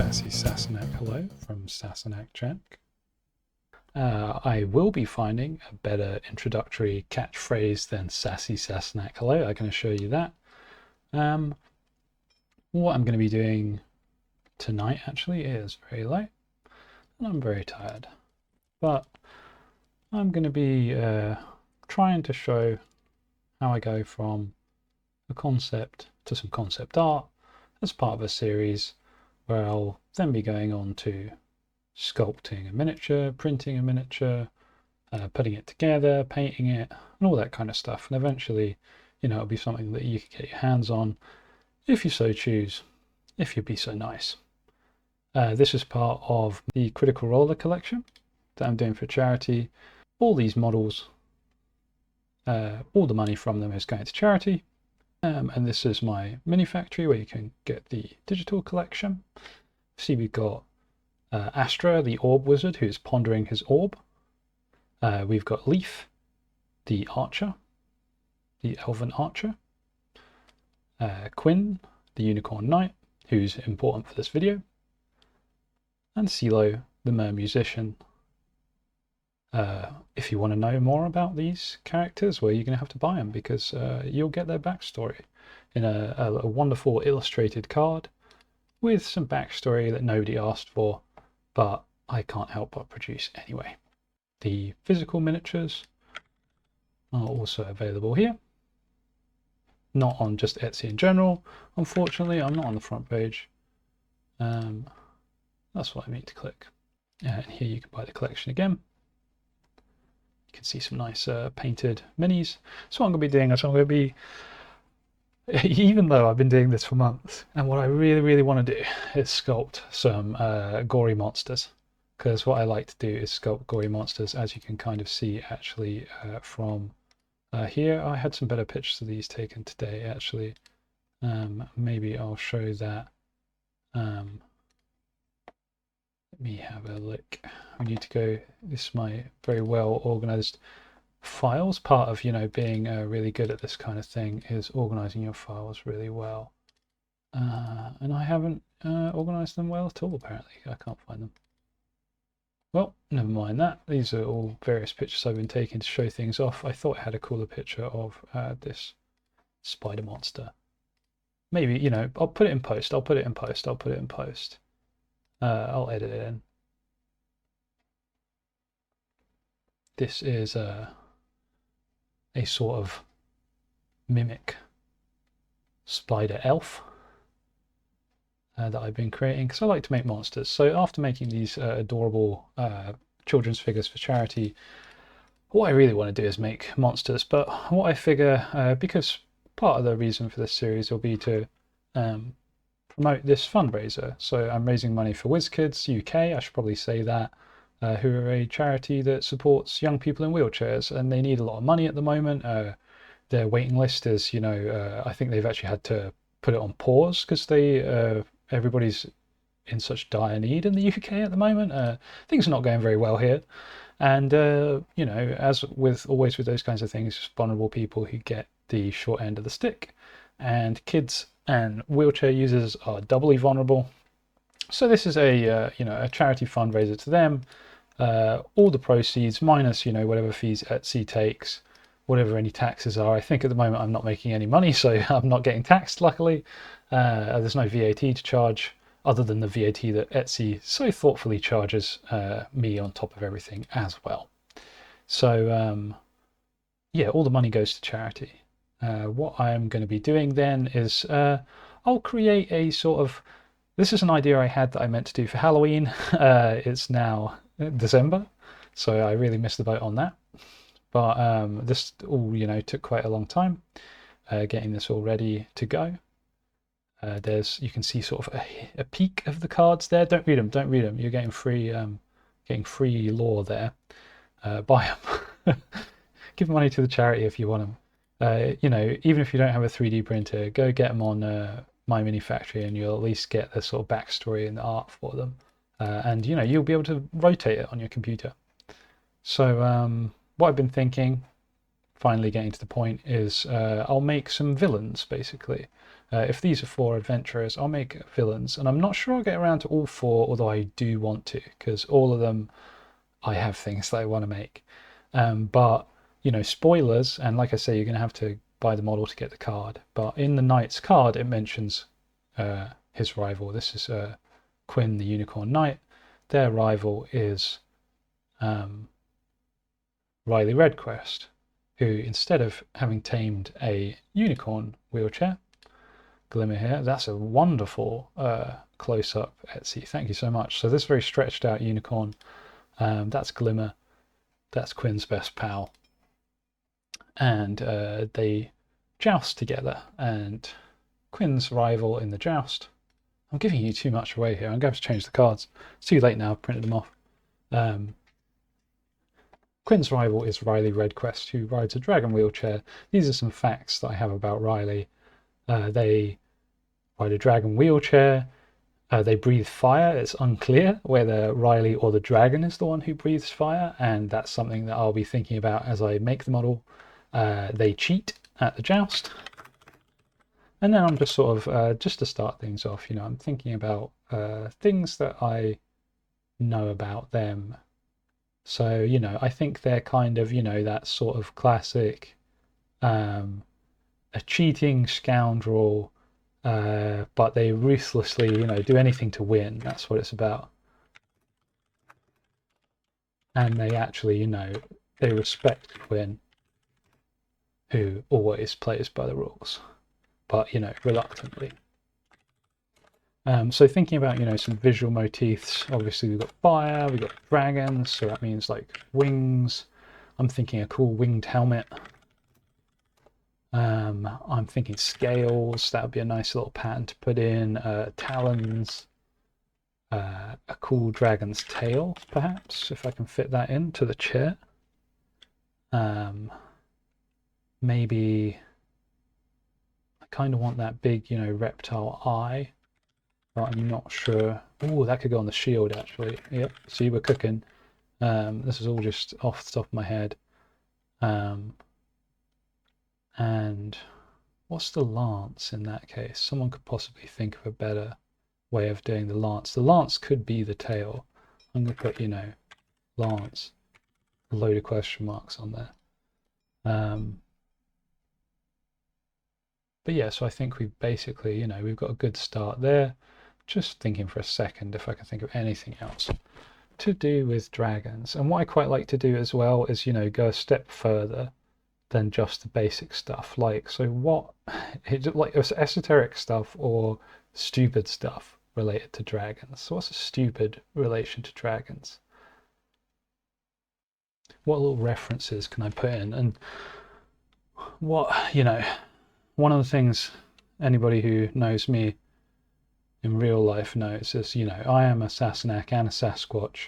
Sassy Sassenach hello from Sassenach Jack. I will be finding a better introductory catchphrase than Sassy Sassenach hello, I can assure you that. What I'm going to be doing tonight actually is very late and I'm very tired, but I'm going to be trying to show how I go from a concept to some concept art as part of a series where I'll then be going on to sculpting a miniature, printing a miniature, putting it together, painting it, and all that kind of stuff. And eventually, it'll be something that you can get your hands on if you so choose, if you'd be so nice. This is part of the Critical Roller collection that I'm doing for charity. All these models, all the money from them is going to charity. And this is my mini factory where you can get the digital collection. See, we've got Astra, the orb wizard, who's pondering his orb. We've got Leaf, the archer, the elven archer. Quinn, the unicorn knight, who's important for this video. And Silo, the mer musician. If you want to know more about these characters, well, you're going to have to buy them because you'll get their backstory in a wonderful illustrated card with some backstory that nobody asked for, but I can't help but produce anyway. The physical miniatures are also available here. Not on just Etsy in general, unfortunately. I'm not on the front page. That's what I mean to click. And here you can buy the collection again. You can see some nice painted minis. So what I'm going to be doing is I'm going to be, even though I've been doing this for months, and what I really want to do is sculpt some gory monsters. Because what I like to do is sculpt gory monsters, as you can kind of see actually from here. I had some better pictures of these taken today actually. Maybe I'll show that. Let me have a look. We need to go, this is my very well organized files. Part of being really good at this kind of thing is organizing your files really well, and I haven't organized them well at all. Apparently I can't find them. Well, never mind that. These are all various pictures I've been taking to show things off. I thought I had a cooler picture of this spider monster. Maybe, I'll put it in post. I'll put it in post. I'll edit it in. This is a sort of mimic spider elf that I've been creating because I like to make monsters. So after making these adorable children's figures for charity, what I really want to do is make monsters. But what I figure, because part of the reason for this series will be to promote this fundraiser. So I'm raising money for Whizz Kidz UK, I should probably say that, who are a charity that supports young people in wheelchairs, and they need a lot of money at the moment. Their waiting list is, I think they've actually had to put it on pause because everybody's in such dire need in the UK at the moment. Things are not going very well here. And, as with always with those kinds of things, vulnerable people who get the short end of the stick, and kids and wheelchair users are doubly vulnerable. So this is a charity fundraiser to them. All the proceeds minus whatever fees Etsy takes, whatever any taxes are. I think at the moment I'm not making any money, so I'm not getting taxed, luckily. There's no VAT to charge other than the VAT that Etsy so thoughtfully charges me on top of everything as well. So yeah, all the money goes to charity. What I'm going to be doing then is I'll create a sort of, this is an idea I had that I meant to do for Halloween. It's now December, so I really missed the boat on that. But this all took quite a long time getting this all ready to go. You can see sort of a peek of the cards there. Don't read them. You're getting free lore there. Buy them. Give money to the charity if you want them. Even if you don't have a 3D printer, go get them on My Mini Factory, and you'll at least get the sort of backstory and the art for them. And you'll be able to rotate it on your computer. So what I've been thinking, finally getting to the point, is I'll make some villains basically. if these are 4 adventurers, I'll make villains, and I'm not sure I'll get around to all 4, although I do want to, because all of them I have things that I want to make. But you know, spoilers, and like I say, you're going to have to buy the model to get the card. But in the knight's card, it mentions his rival. This is Quinn, the unicorn knight. Their rival is Riley Redquest, who, instead of having tamed a unicorn wheelchair, Glimmer here, that's a wonderful close-up, Etsy. Thank you so much. So this very stretched out unicorn, that's Glimmer, that's Quinn's best pal. And they joust together, and Quinn's rival in the joust, I'm giving you too much away here, I'm going to change the cards. It's too late now, I've printed them off. Quinn's rival is Riley Redquest, who rides a dragon wheelchair. These are some facts that I have about Riley. They ride a dragon wheelchair. They breathe fire. It's unclear whether Riley or the dragon is the one who breathes fire, and that's something that I'll be thinking about as I make the model. They cheat at the joust. And then I'm just sort of, just to start things off, you know, I'm thinking about things that I know about them. So, you know, I think they're kind of, you know, that sort of classic, a cheating scoundrel, but they ruthlessly, you know, do anything to win. That's what it's about. And they actually, you know, they respect Quinn, who always plays by the rules, but, you know, reluctantly. So thinking about, you know, some visual motifs, obviously we've got fire, we've got dragons, so that means like wings. I'm thinking a cool winged helmet. I'm thinking scales, that would be a nice little pattern to put in. Talons, a cool dragon's tail, perhaps, if I can fit that into the chair. Maybe I kind of want that big, you know, reptile eye, but I'm not sure. Oh, that could go on the shield, actually. Yep, see, we're cooking. This is all just off the top of my head. And what's the lance in that case? Someone could possibly think of a better way of doing the lance. The lance could be the tail. I'm going to put, you know, lance, a load of question marks on there. But yeah, so I think we've basically, you know, we've got a good start there. Just thinking for a second if I can think of anything else to do with dragons. And what I quite like to do as well is, you know, go a step further than just the basic stuff. Like, so what, like esoteric stuff or stupid stuff related to dragons. So what's a stupid relation to dragons? What little references can I put in? And what, you know, one of the things anybody who knows me in real life knows is, you know, I am a Sassenach and a Sasquatch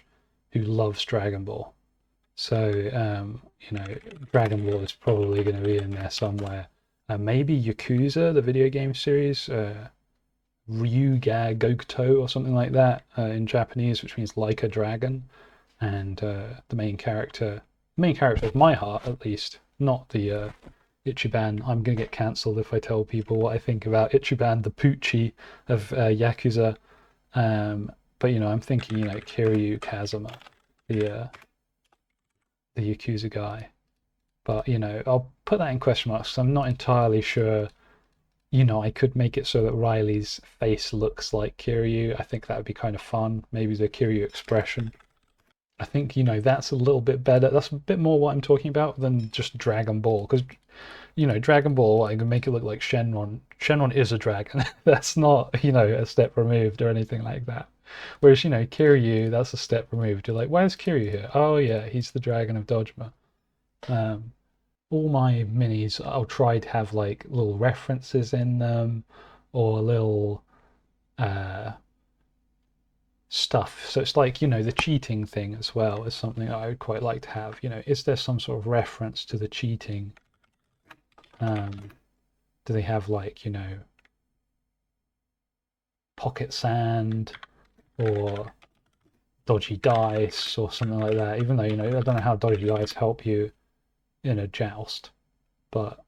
who loves Dragon Ball. So, you know, Dragon Ball is probably going to be in there somewhere. Maybe Yakuza, the video game series, Ryuga Gokuto or something like that in Japanese, which means like a dragon. And the main character of my heart, at least, not the Ichiban. I'm going to get cancelled if I tell people what I think about Ichiban, the Poochie of Yakuza. But, you know, I'm thinking, you know, Kiryu Kazuma, the Yakuza guy. But, you know, I'll put that in question marks because I'm not entirely sure. You know, I could make it so that Riley's face looks like Kiryu. I think that would be kind of fun. Maybe the Kiryu expression. I think, you know, that's a little bit better. That's a bit more what I'm talking about than just Dragon Ball. Because, you know, Dragon Ball, I can make it look like Shenron. Shenron is a dragon. That's not, you know, a step removed or anything like that. Whereas, you know, Kiryu, that's a step removed. You're like, why is Kiryu here? Oh, yeah, he's the dragon of Dojima. All my minis, I'll try to have like little references in them or little stuff. So it's like, you know, the cheating thing as well is something I would quite like to have. You know, is there some sort of reference to the cheating? Do they have like, you know, pocket sand or dodgy dice or something like that? Even though, you know, I don't know how dodgy dice help you in a joust, but,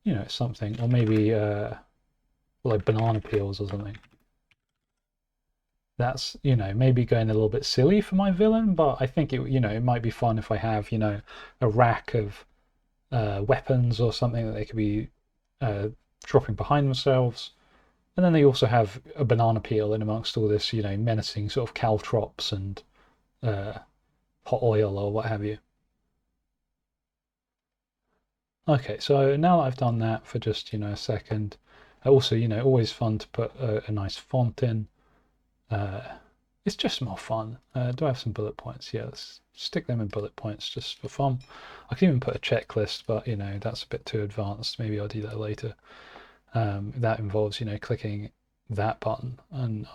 you know, it's something. Or maybe like banana peels or something. That's, you know, maybe going a little bit silly for my villain, but I think it, you know, it might be fun if I have, you know, a rack of weapons or something that they could be dropping behind themselves. And then they also have a banana peel in amongst all this, you know, menacing sort of caltrops and hot oil or what have you. Okay, so now that I've done that for just, you know, a second, also, you know, always fun to put a nice font in. It's just more fun. Do I have some bullet points? Yeah, let's stick them in bullet points just for fun. I can even put a checklist, but, you know, that's a bit too advanced. Maybe I'll do that later. That involves, you know, clicking that button, and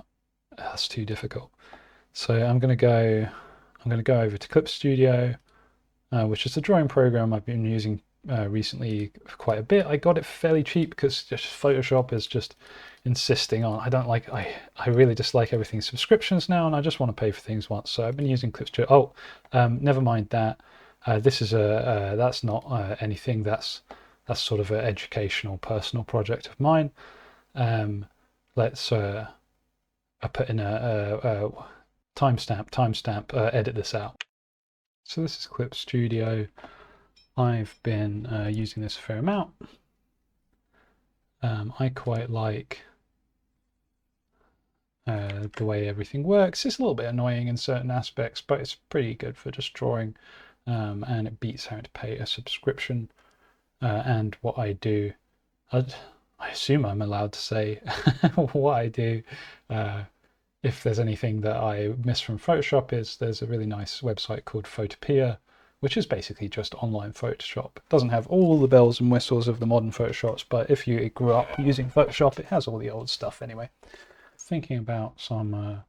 that's too difficult. So I'm going to go over to Clip Studio, which is the drawing program I've been using recently quite a bit. I got it fairly cheap because just Photoshop is just insisting on, I really dislike everything subscriptions now, and I just want to pay for things once. So I've been using Clip Studio. Never mind that. This is that's not anything. That's sort of an educational personal project of mine. Let's I put in a timestamp, edit this out. So this is Clip Studio. I've been using this a fair amount. I quite like the way everything works. It's a little bit annoying in certain aspects, but it's pretty good for just drawing, and it beats having to pay a subscription. And what I do, I assume I'm allowed to say what I do. If there's anything that I miss from Photoshop, there's a really nice website called Photopea, which is basically just online Photoshop. It doesn't have all the bells and whistles of the modern Photoshops, but if you grew up using Photoshop, it has all the old stuff anyway. Thinking about some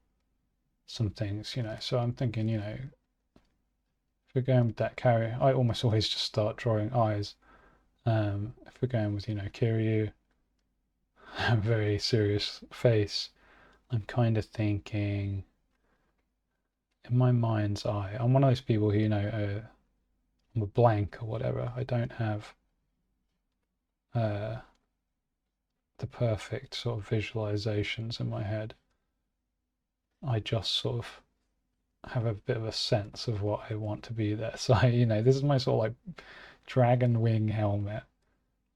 things, you know, so I'm thinking, you know, if we're going with that carry, I almost always just start drawing eyes. If we're going with, you know, Kiryu, a very serious face, I'm kind of thinking, in my mind's eye, I'm one of those people who, you know, I'm a blank or whatever. I don't have the perfect sort of visualizations in my head. I just sort of have a bit of a sense of what I want to be there. So, you know, this is my sort of like dragon wing helmet.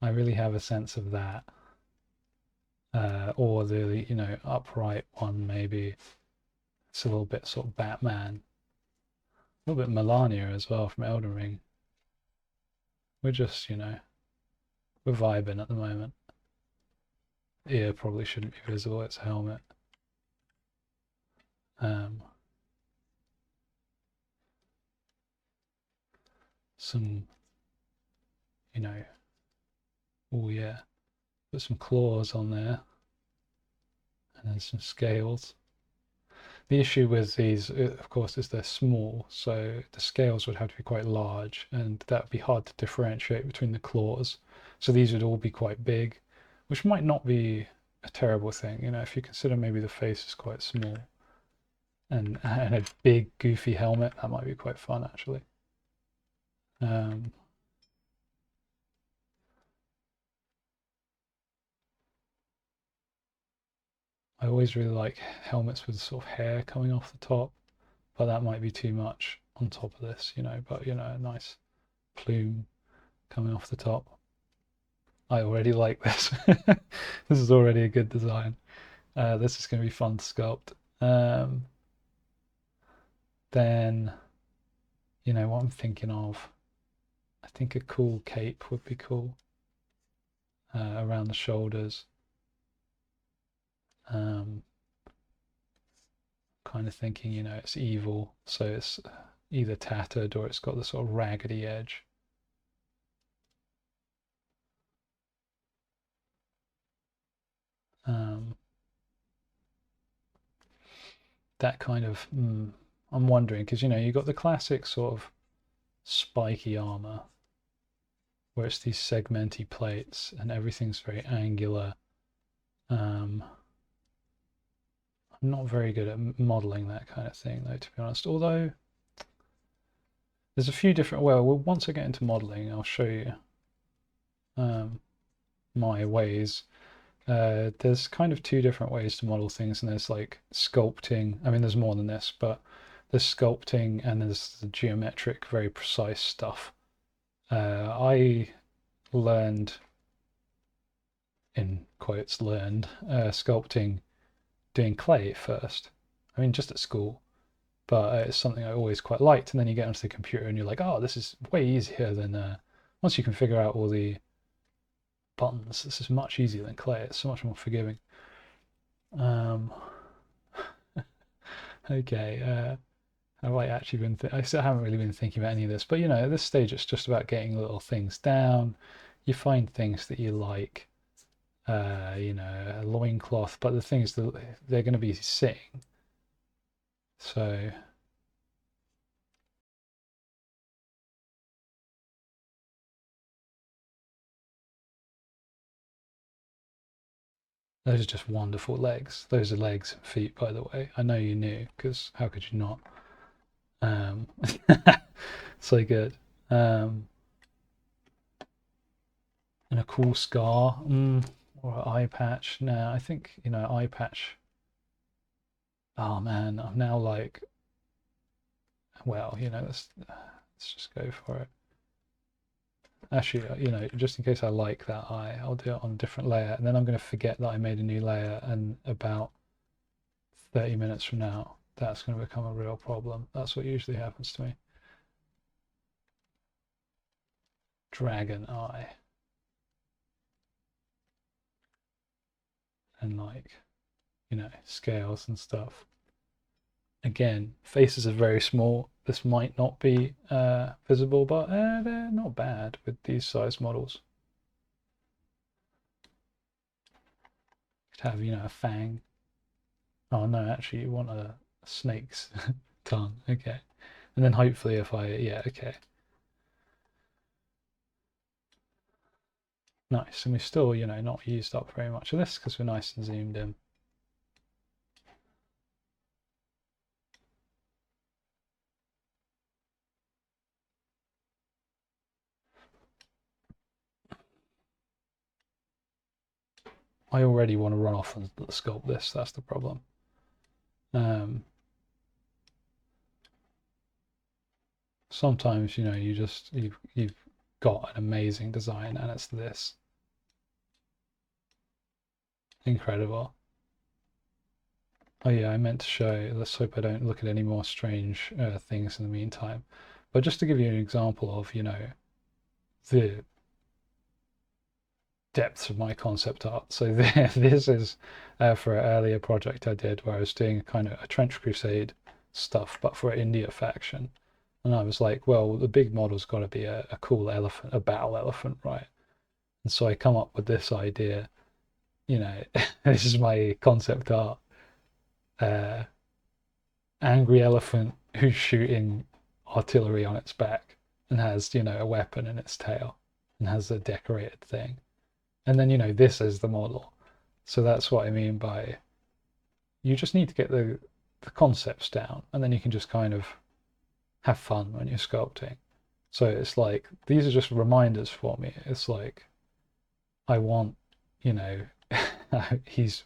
I really have a sense of that. Or the, you know, upright one maybe. It's a little bit sort of Batman. A little bit Melania as well from Elden Ring. We're just, you know, we're vibing at the moment. Ear probably shouldn't be visible, it's a helmet. Some, you know, oh yeah, put some claws on there, and then some scales. The issue with these, of course, is they're small, so the scales would have to be quite large, and that would be hard to differentiate between the claws. So these would all be quite big, which might not be a terrible thing, you know, if you consider maybe the face is quite small, and a big goofy helmet, that might be quite fun actually. I always really like helmets with sort of hair coming off the top, but that might be too much on top of this, you know, but, you know, a nice plume coming off the top. I already like this. This is already a good design. This is going to be fun to sculpt. Then, you know, what I'm thinking of, I think a cool cape would be cool around the shoulders. Kind of thinking, you know, it's evil, so it's either tattered or it's got the sort of raggedy edge. That kind of, I'm wondering, because, you know, you've got the classic sort of spiky armor where it's these segmenty plates and everything's very angular. I'm not very good at modeling that kind of thing, though, to be honest, although there's a few different, well, once I get into modeling, I'll show you my ways. There's kind of two different ways to model things, and there's like sculpting. I mean, there's more than this, but there's sculpting and there's the geometric, very precise stuff. I learned, in quotes, sculpting doing clay first. I mean, just at school, but it's something I always quite liked. And then you get onto the computer and you're like, oh, this is way easier than once you can figure out all the buttons. This is much easier than clay. It's so much more forgiving. Okay. Have I actually been? I still haven't really been thinking about any of this, but you know, at this stage, it's just about getting little things down. You find things that you like, you know, a loincloth, but the thing is that they're going to be sitting. So those are just wonderful legs. Those are legs and feet, by the way. I know you knew, because how could you not? So good. And a cool scar, or an eye patch. No, I think, you know, eye patch. Oh man, I'm now like, well, you know, let's just go for it. Actually, you know, just in case I like that eye, I'll do it on a different layer, and then I'm going to forget that I made a new layer, and about 30 minutes from now, that's going to become a real problem. That's what usually happens to me. Dragon eye. And like, you know, scales and stuff. Again, faces are very small. This might not be visible, but they're not bad with these size models. Could have, you know, a fang. Oh no, actually you want a snake's tongue. Okay. And then hopefully if yeah, okay. Nice. And we've still, you know, not used up very much of this because we're nice and zoomed in. I already want to run off and sculpt this. That's the problem. Sometimes, you know, you've got an amazing design and it's this. Incredible. Oh yeah, I meant to show, let's hope I don't look at any more strange things in the meantime. But just to give you an example of, you know, the depths of my concept art. So this is for an earlier project I did where I was doing kind of a Trench Crusade stuff, but for an India faction. And I was like, well, the big model's got to be a cool elephant, a battle elephant, right? And so I come up with this idea, you know, this is my concept art. Angry elephant who's shooting artillery on its back and has, you know, a weapon in its tail and has a decorated thing. And then, you know, this is the model. So that's what I mean by you just need to get the concepts down and then you can just kind of have fun when you're sculpting. So it's like, these are just reminders for me. It's like, I want, you know, he's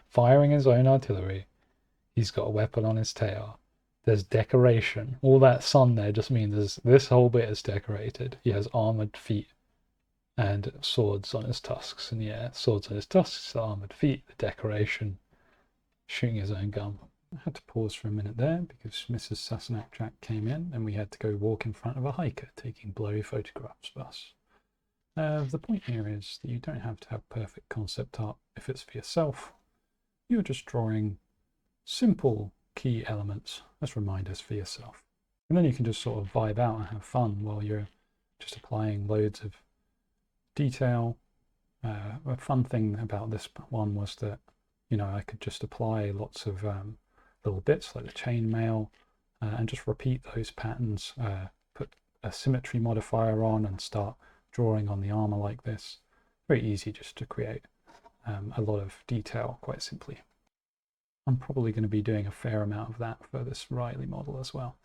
firing his own artillery. He's got a weapon on his tail. There's decoration. All that sun there just means this whole bit is decorated. He has armored feet and swords on his tusks. And yeah, swords on his tusks, armored feet, the decoration, shooting his own gun. I had to pause for a minute there because Mrs. Sassenach Jack came in and we had to go walk in front of a hiker taking blurry photographs of us. The point here is that you don't have to have perfect concept art if it's for yourself. You're just drawing simple key elements as reminders for yourself. And then you can just sort of vibe out and have fun while you're just applying loads of detail. A fun thing about this one was that, you know, I could just apply lots of little bits like the chainmail and just repeat those patterns, put a symmetry modifier on and start drawing on the armor like this. Very easy just to create a lot of detail quite simply. I'm probably going to be doing a fair amount of that for this Riley model as well.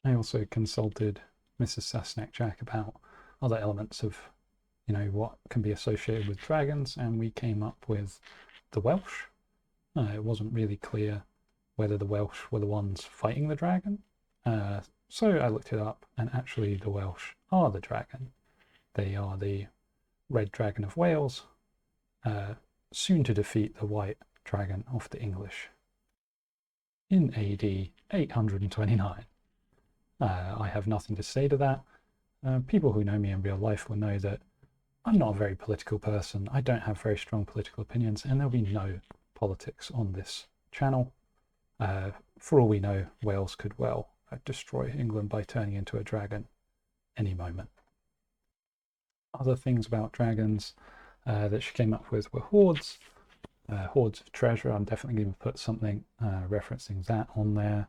I also consulted Mrs. Sassenach Jack about other elements of you know, what can be associated with dragons, and we came up with the Welsh. It wasn't really clear whether the Welsh were the ones fighting the dragon. So I looked it up, and actually the Welsh are the dragon. They are the red dragon of Wales, soon to defeat the white dragon of the English in AD 829. I have nothing to say to that. People who know me in real life will know that I'm not a very political person. I don't have very strong political opinions, and there'll be no politics on this channel. For all we know, Wales could well destroy England by turning into a dragon any moment. Other things about dragons that she came up with were hoards. Hoards of treasure. I'm definitely going to put something referencing that on there.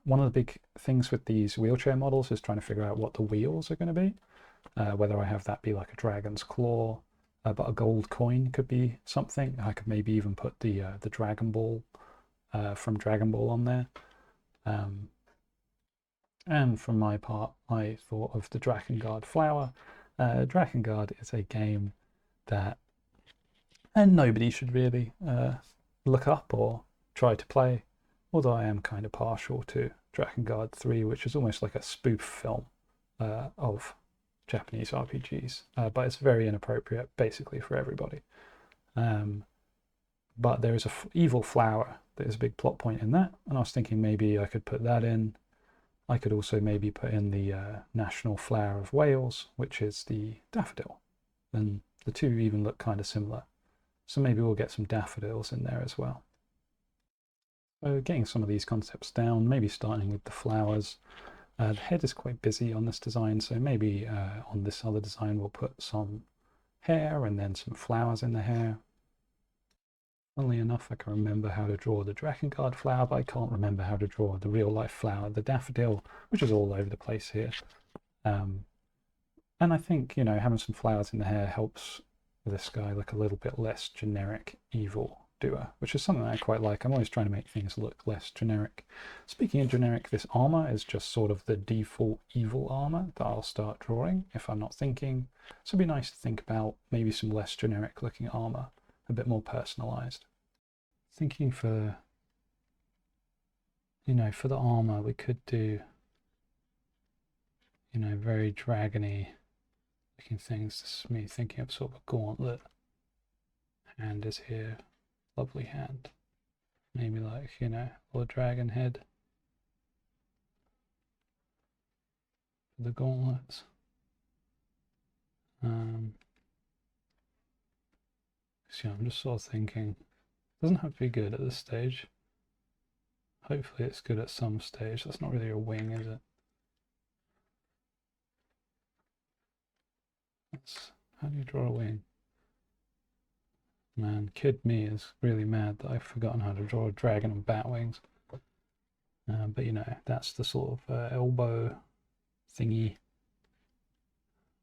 One of the big things with these wheelchair models is trying to figure out what the wheels are going to be. Whether I have that be like a dragon's claw, but a gold coin could be something. I could maybe even put the Dragon Ball from Dragon Ball on there. And from my part, I thought of the Drakengard flower. Drakengard is a game that nobody should really look up or try to play, although I am kind of partial to Drakengard 3, which is almost like a spoof film of Japanese RPGs, but it's very inappropriate basically for everybody. But there is a evil flower that is a big plot point in that, and I was thinking maybe I could put that in. I could also maybe put in the national flower of Wales, which is the daffodil, and the two even look kind of similar. So maybe we'll get some daffodils in there as well. So getting some of these concepts down, maybe starting with the flowers. The head is quite busy on this design, so maybe on this other design we'll put some hair and then some flowers in the hair. Funnily enough, I can remember how to draw the Drakengard flower, but I can't remember how to draw the real life flower, the daffodil, which is all over the place here. And I think, you know, having some flowers in the hair helps this guy look a little bit less generic evil doer, which is something I quite like. I'm always trying to make things look less generic. Speaking of generic, this armor is just sort of the default evil armor that I'll start drawing if I'm not thinking. So it'd be nice to think about maybe some less generic looking armor, a bit more personalized. Thinking for, you know, for the armor we could do, you know, very dragony looking things. This is me thinking of sort of a gauntlet. Hand is here. Lovely hand. Maybe like, you know, or a dragon head. For the gauntlets. So I'm just sort of thinking, doesn't have to be good at this stage. Hopefully it's good at some stage. That's not really a wing, is it? How do you draw a wing? Man, kid me is really mad that I've forgotten how to draw a dragon and bat wings. But you know, that's the sort of elbow thingy,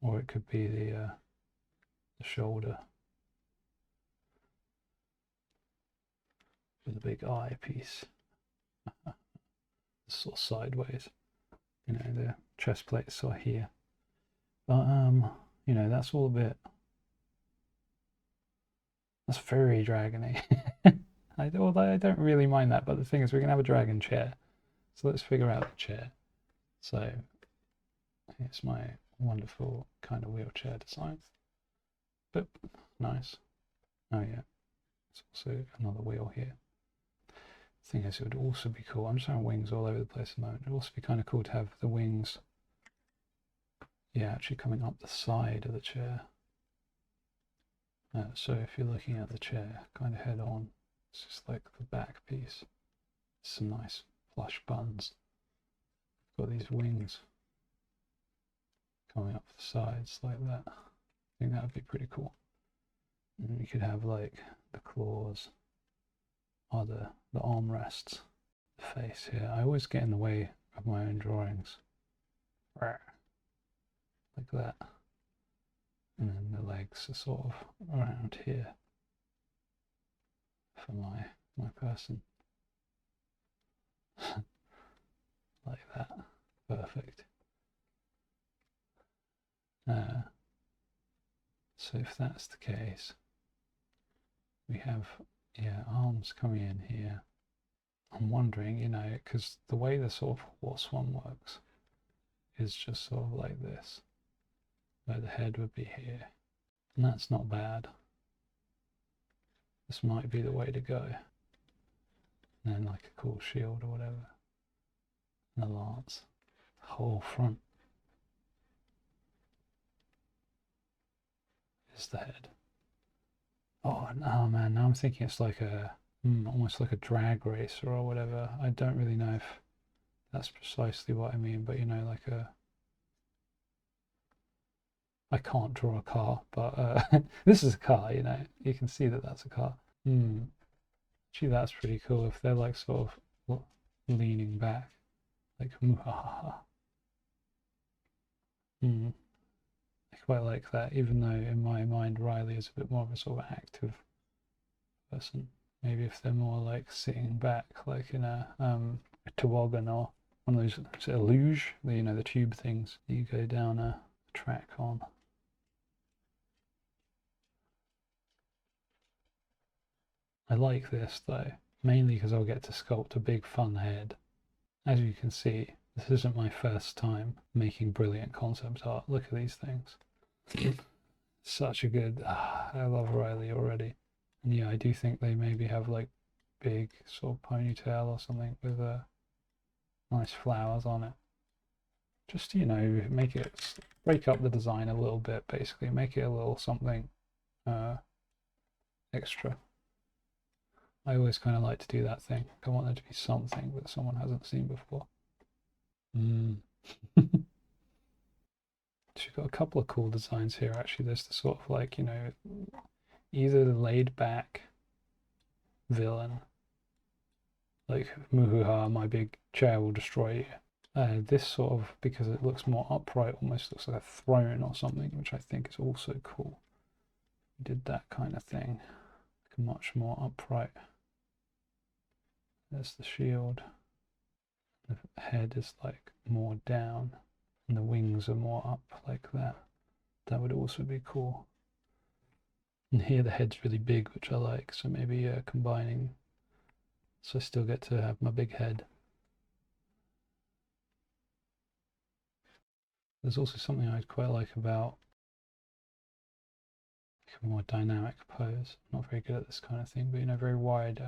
or it could be the shoulder with a big eye piece, sort of sideways. You know, the chest plates are here, but you know, that's all a bit. That's very dragony. Although I don't really mind that, but the thing is we can have a dragon chair. So let's figure out the chair. So here's my wonderful kind of wheelchair design. But nice. Oh yeah. There's also another wheel here. The thing is, it would also be cool. I'm just having wings all over the place at the moment. It would also be kind of cool to have the wings, yeah, actually coming up the side of the chair. So if you're looking at the chair kind of head on, it's just like the back piece. Some nice flush buttons. Got these wings coming up the sides like that. I think that would be pretty cool. And you could have like the claws, or the armrests, the face here. I always get in the way of my own drawings. Like that. And then the legs are sort of around here for my person. Like that. Perfect. So if that's the case, we have, yeah, arms coming in here. I'm wondering, you know, because the way the sort of horse one works is just sort of like this, where the head would be here. And that's not bad. This might be the way to go. And then like a cool shield or whatever. And a lance. The whole front is the head. Oh, no, man, now I'm thinking it's like a, almost like a drag racer or whatever. I don't really know if that's precisely what I mean, but you know, like a, I can't draw a car, but this is a car, you know, you can see that that's a car. Gee, that's pretty cool if they're like sort of leaning back, like, I quite like that, even though in my mind Riley is a bit more of a sort of active person. Maybe if they're more like sitting back, like in a toboggan or one of those, is it a luge? You know, the tube things that you go down a track on. I like this though, mainly because I'll get to sculpt a big fun head. As you can see, this isn't my first time making brilliant concept art. Look at these things. Such a good, I love Riley already. And yeah, I do think they maybe have like big sort of ponytail or something with nice flowers on it. Just, you know, make it, break up the design a little bit, basically. Make it a little something extra. I always kind of like to do that thing. I want there to be something that someone hasn't seen before. She's got a couple of cool designs here, actually. There's the sort of like, you know, either the laid back villain, like Muhuha, my big chair will destroy you. This sort of, because it looks more upright, almost looks like a throne or something, which I think is also cool. Did that kind of thing, like much more upright. There's the shield. The head is like more down, and the wings are more up like that. That would also be cool. And here the head's really big, which I like, so maybe combining, so I still get to have my big head. There's also something I'd quite like about a more dynamic pose. I'm not very good at this kind of thing, but you know, very wide.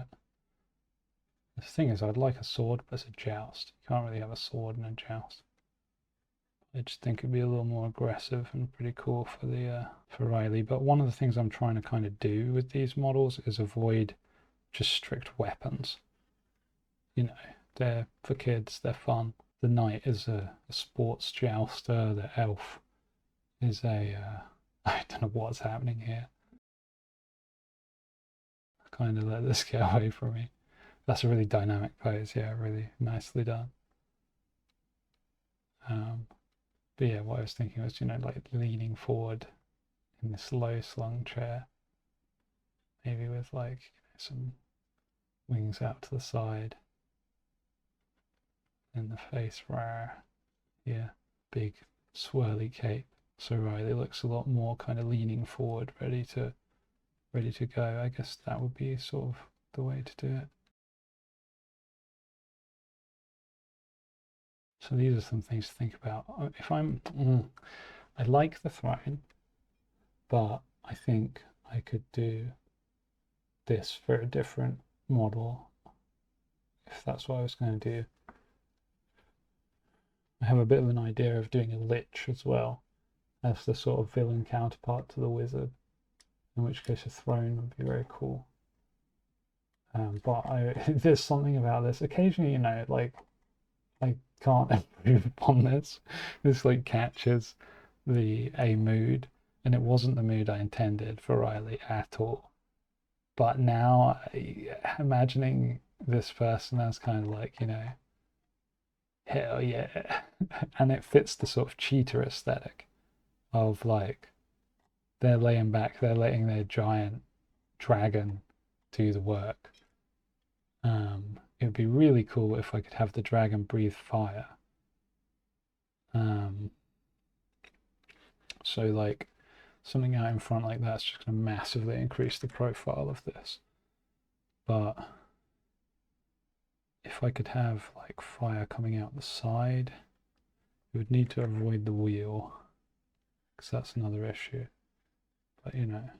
The thing is, I'd like a sword, but it's a joust. You can't really have a sword in a joust. I just think it'd be a little more aggressive and pretty cool for the for Riley. But one of the things I'm trying to kind of do with these models is avoid just strict weapons. You know, they're for kids, they're fun. The knight is a sports jouster. The elf is a I don't know what's happening here. I kind of let this get away from me. That's a really dynamic pose, yeah, really nicely done. But yeah, what I was thinking was, you know, like leaning forward in this low slung chair, maybe with like, you know, some wings out to the side, and the face, rare, yeah, big swirly cape. So Riley looks a lot more kind of leaning forward, ready to go. I guess that would be sort of the way to do it. So these are some things to think about. If I'm, I like the throne, but I think I could do this for a different model if that's what I was going to do. I have a bit of an idea of doing a lich as well as the sort of villain counterpart to the wizard, in which case a throne would be very cool. But there's something about this. Occasionally, you know, like I can't improve upon this. This like catches a mood, and it wasn't the mood I intended for Riley at all. But now, imagining this person as kind of like, you know, hell yeah, and it fits the sort of cheetah aesthetic of like they're laying back, they're letting their giant dragon do the work. It would be really cool if I could have the dragon breathe fire. So like something out in front like that's just going to massively increase the profile of this. But if I could have like fire coming out the side, you would need to avoid the wheel, because that's another issue. But you know,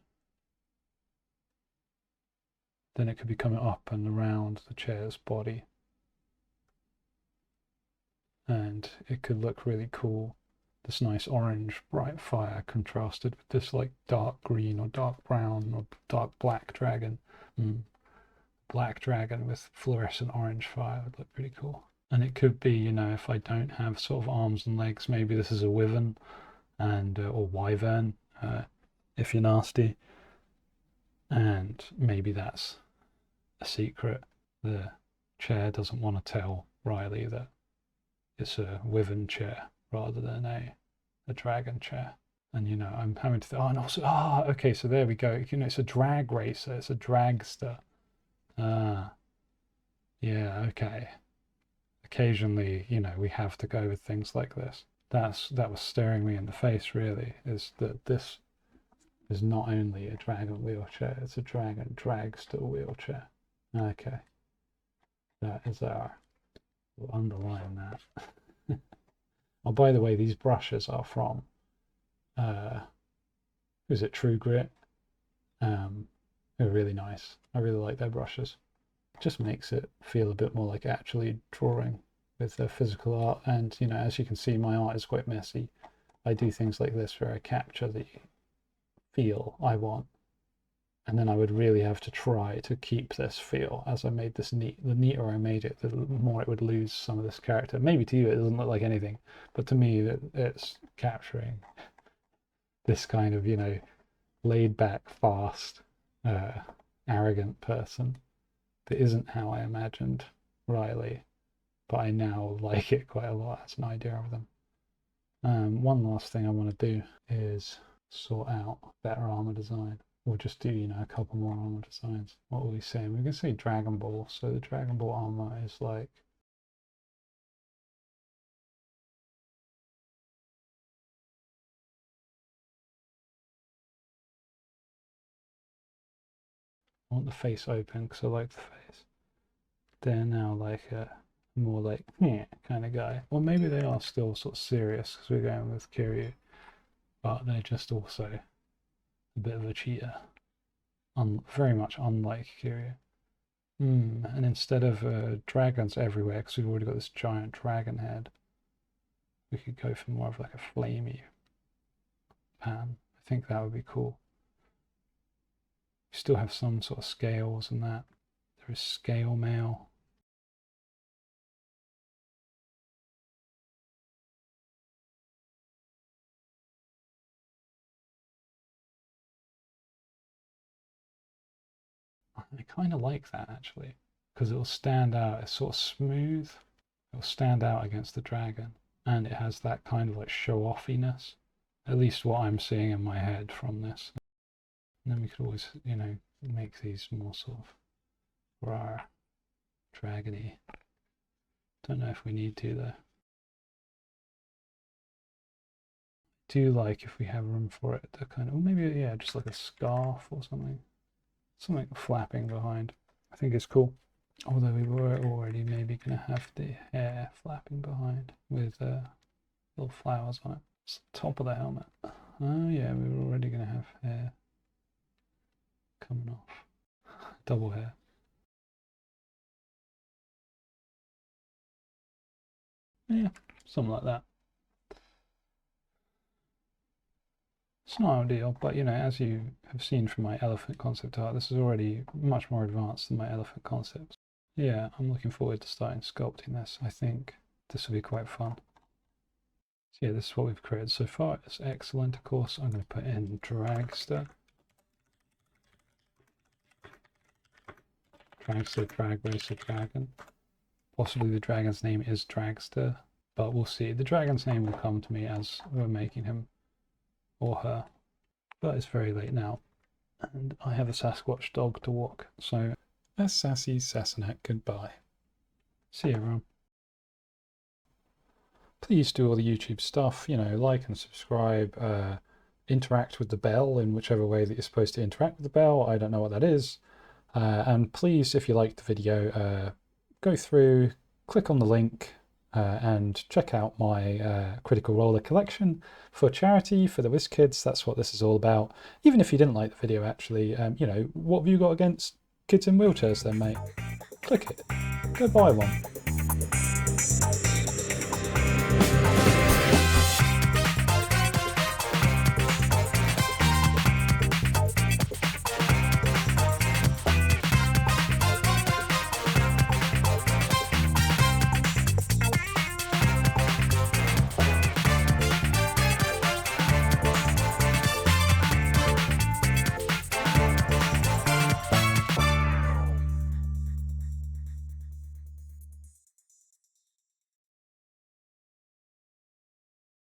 then it could be coming up and around the chair's body, and it could look really cool. This nice orange bright fire contrasted with this like dark green or dark brown or dark black dragon. Black dragon with fluorescent orange fire would look pretty cool. And it could be, you know, if I don't have sort of arms and legs, maybe this is a wyvern and or wyvern if you're nasty, and maybe that's a secret. The chair doesn't want to tell Riley that it's a wyvern chair rather than a dragon chair. And you know, I'm having to and also okay, so there we go. You know, it's a drag racer, it's a dragster. Yeah, okay. Occasionally, you know, we have to go with things like this. That was staring me in the face, really, is that this is not only a dragon wheelchair, it's a dragon dragster wheelchair. Okay. That is our, we'll underline that. Oh, by the way, these brushes are from, is it True Grit? They're really nice. I really like their brushes. It just makes it feel a bit more like actually drawing with their physical art. And, you know, as you can see, my art is quite messy. I do things like this where I capture the feel I want. And then I would really have to try to keep this feel as I made this neat. The neater I made it, the more it would lose some of this character. Maybe to you it doesn't look like anything, but to me it's capturing this kind of, you know, laid back, fast, arrogant person that isn't how I imagined Riley, but I now like it quite a lot as an idea of them. One last thing I want to do is sort out better armor design. We'll just do, you know, a couple more armor designs. What will we say? We can say Dragon Ball. So the Dragon Ball armor is like, I want the face open because I like the face. They're now like a more like kind of guy. Well, maybe they are still sort of serious because we're going with Kiryu, but they're just also a bit of a cheater. Very much unlike Kiryu. And instead of dragons everywhere, because we've already got this giant dragon head, we could go for more of like a flamey pan. I think that would be cool. We still have some sort of scales and that. There is scale mail. I kind of like that actually, because it'll stand out. It's sort of smooth. It'll stand out against the dragon, and it has that kind of like show-offiness. At least what I'm seeing in my head from this. And then we could always, you know, make these more sort of raw, dragony. Don't know if we need to though. Do like if we have room for it to kind of, or maybe yeah, just like a scarf or something. Something flapping behind. I think it's cool. Although we were already maybe going to have the hair flapping behind with little flowers on it. It's the top of the helmet. Oh yeah, we were already going to have hair coming off. Double hair. Yeah, something like that. It's not ideal, but you know, as you have seen from my elephant concept art, this is already much more advanced than my elephant concepts. Yeah, I'm looking forward to starting sculpting this. I think this will be quite fun. So yeah, this is what we've created so far. It's excellent. Of course, I'm going to put in dragster. Dragster, drag racer, dragon. Possibly the dragon's name is Dragster, but we'll see. The dragon's name will come to me as we're making him or her, but it's very late now and I have a Sasquatch dog to walk, so a sassy Sassenach goodbye. See you everyone. Please do all the YouTube stuff, you know, like and subscribe, interact with the bell in whichever way that you're supposed to interact with the bell. I don't know what that is. And please, if you liked the video, go through, click on the link, and check out my Critical Roller collection for charity, for the Whizz Kidz. That's what this is all about. Even if you didn't like the video, actually, you know, what have you got against kids in wheelchairs then, mate? Click it. Go buy one.